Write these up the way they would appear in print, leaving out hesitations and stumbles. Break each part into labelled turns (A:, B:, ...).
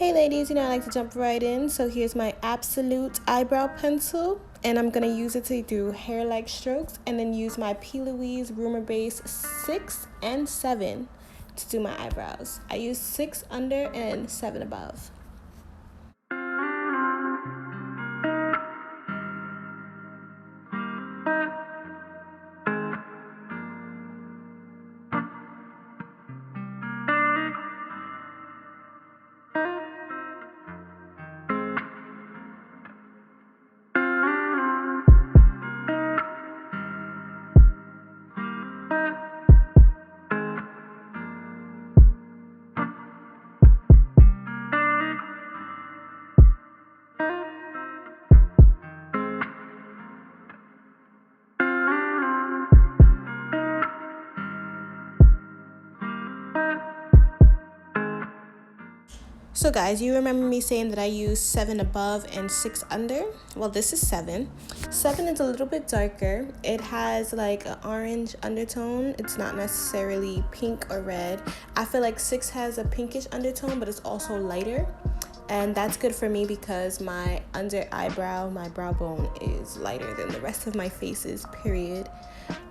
A: Hey ladies, I like to jump right in. So here's my absolute eyebrow pencil, and I'm gonna use it to do hair-like strokes, and then use my P. Louise Rumor Base 6 and 7 to do my eyebrows. I use 6 under and 7 above. So guys, you remember me saying that I use 7 above and 6 under? Well, this is 7. 7 is a little bit darker. It has like an orange undertone. It's not necessarily pink or red. I feel like 6 has a pinkish undertone, but it's also lighter. And that's good for me because my under eyebrow, my brow bone is lighter than the rest of my faces, period.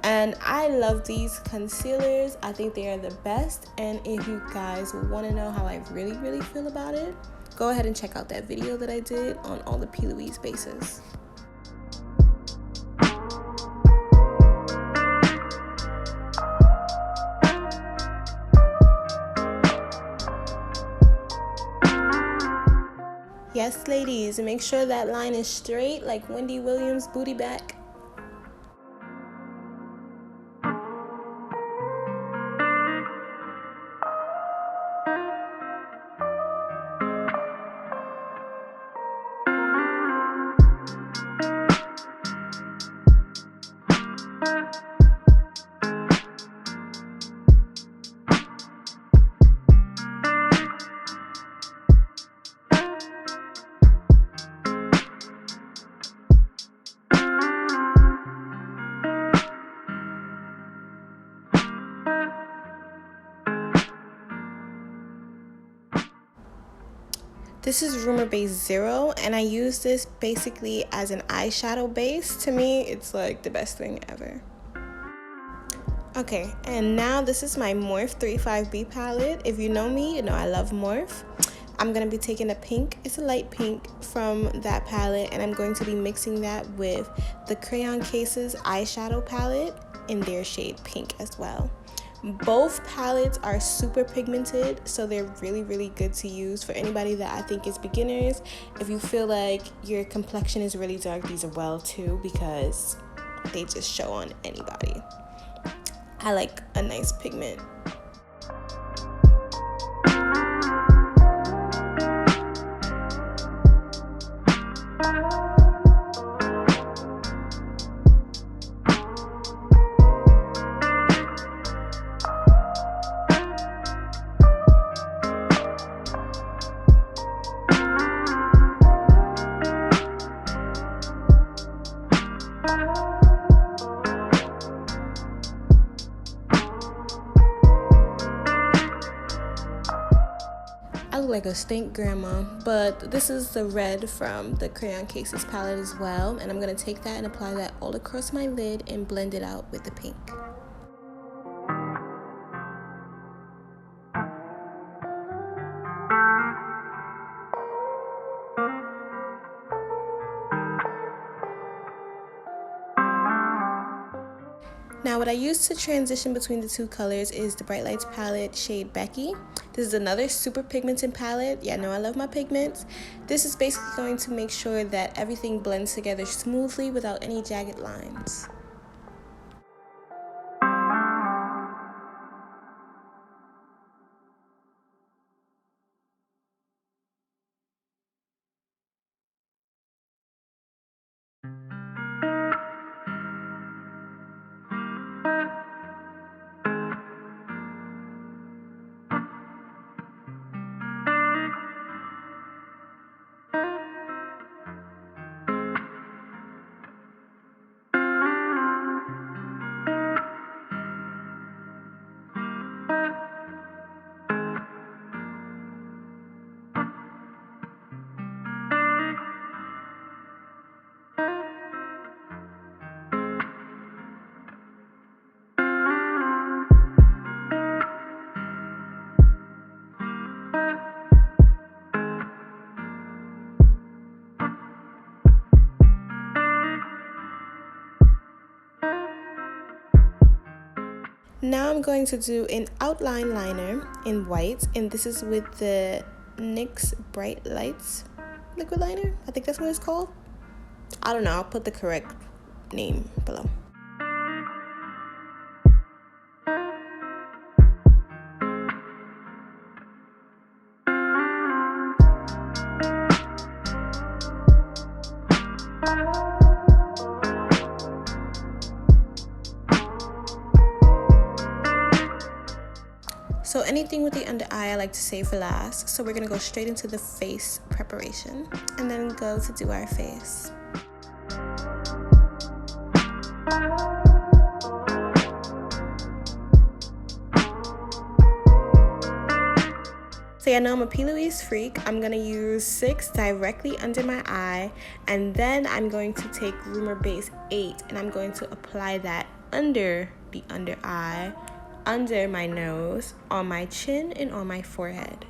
A: And I love these concealers. I think they are the best. And if you guys want to know how I really feel about it, go ahead and check out that video that I did on all the P. Louise bases. Yes, ladies, make sure that line is straight like Wendy Williams' booty back. This is Rumor Base 0, and I use this basically as an eyeshadow base. To me, it's like the best thing ever. Okay, and now this is my Morphe 35B palette. If you know me, you know I love Morphe. I'm going to be taking a pink, it's a light pink, from that palette, and I'm going to be mixing that with the Crayon Cases eyeshadow palette in their shade pink as well. Both palettes are super pigmented, so they're really good to use for anybody that I think is beginners. If you feel like your complexion is really dark, these are well too, because they just show on anybody. I like a nice pigment. I look like a stink grandma, but this is the red from the Crayon Cases palette as well, and I'm going to take that and apply that all across my lid and blend it out with the pink. Now what I use to transition between the two colors is the Bright Lights palette shade Becky. This is another super pigmented palette. Yeah, I know I love my pigments. This is basically going to make sure that everything blends together smoothly without any jagged lines. Now I'm going to do an outline liner in white, and this is with the NYX Bright Lights liquid liner. I think that's what it's called. I don't know, I'll put the correct name below. So anything with the under eye I like to save for last. So we're gonna go straight into the face preparation and then go to do our face. So yeah, now I'm a P. Louise freak. I'm gonna use 6 directly under my eye, and then I'm going to take Rumor Base 8 and I'm going to apply that under the under eye, under my nose, on my chin, and on my forehead.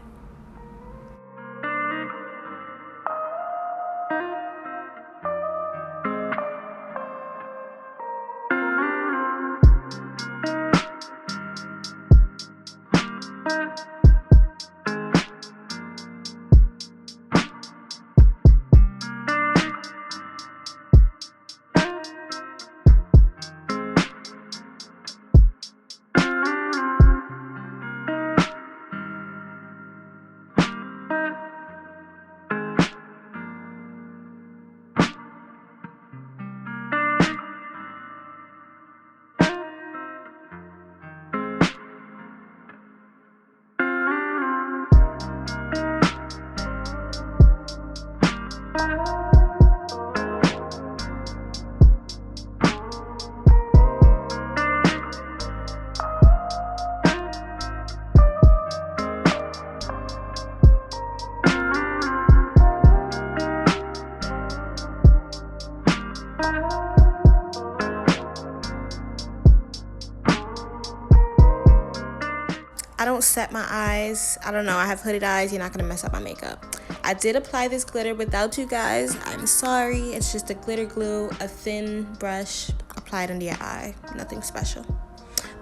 A: I don't set my eyes. I don't know. I have hooded eyes. You're not going to mess up my makeup. I did apply this glitter without you guys. I'm sorry. It's just a glitter glue, a thin brush applied under your eye. Nothing special.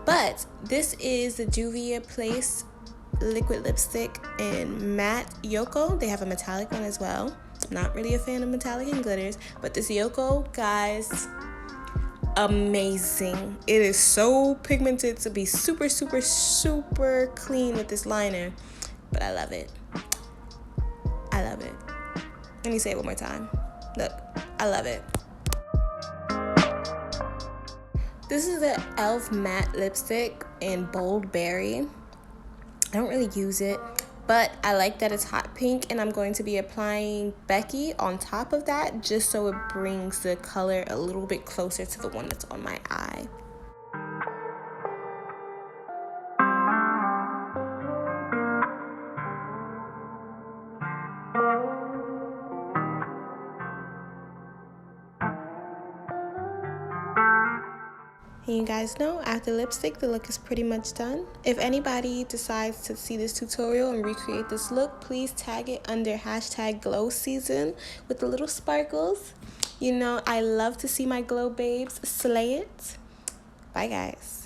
A: But this is the juviasplace liquid lipstick in matte Yoko. They have a metallic one as well. I'm not really a fan of metallic and glitters. But this Yoko, guys, amazing. It is so pigmented to be super, super, super clean with this liner, but I love it. I love it. Let me say it one more time. Look, I love it. This is the e.l.f. matte lipstick in Bold Berry. I don't really use it, but I like that it's hot pink, and I'm going to be applying Becky on top of that just so it brings the color a little bit closer to the one that's on my eye. And you guys know, after lipstick, the look is pretty much done. If anybody decides to see this tutorial and recreate this look, please tag it under #GlowSeason with the little sparkles. You know, I love to see my glow babes slay it. Bye, guys.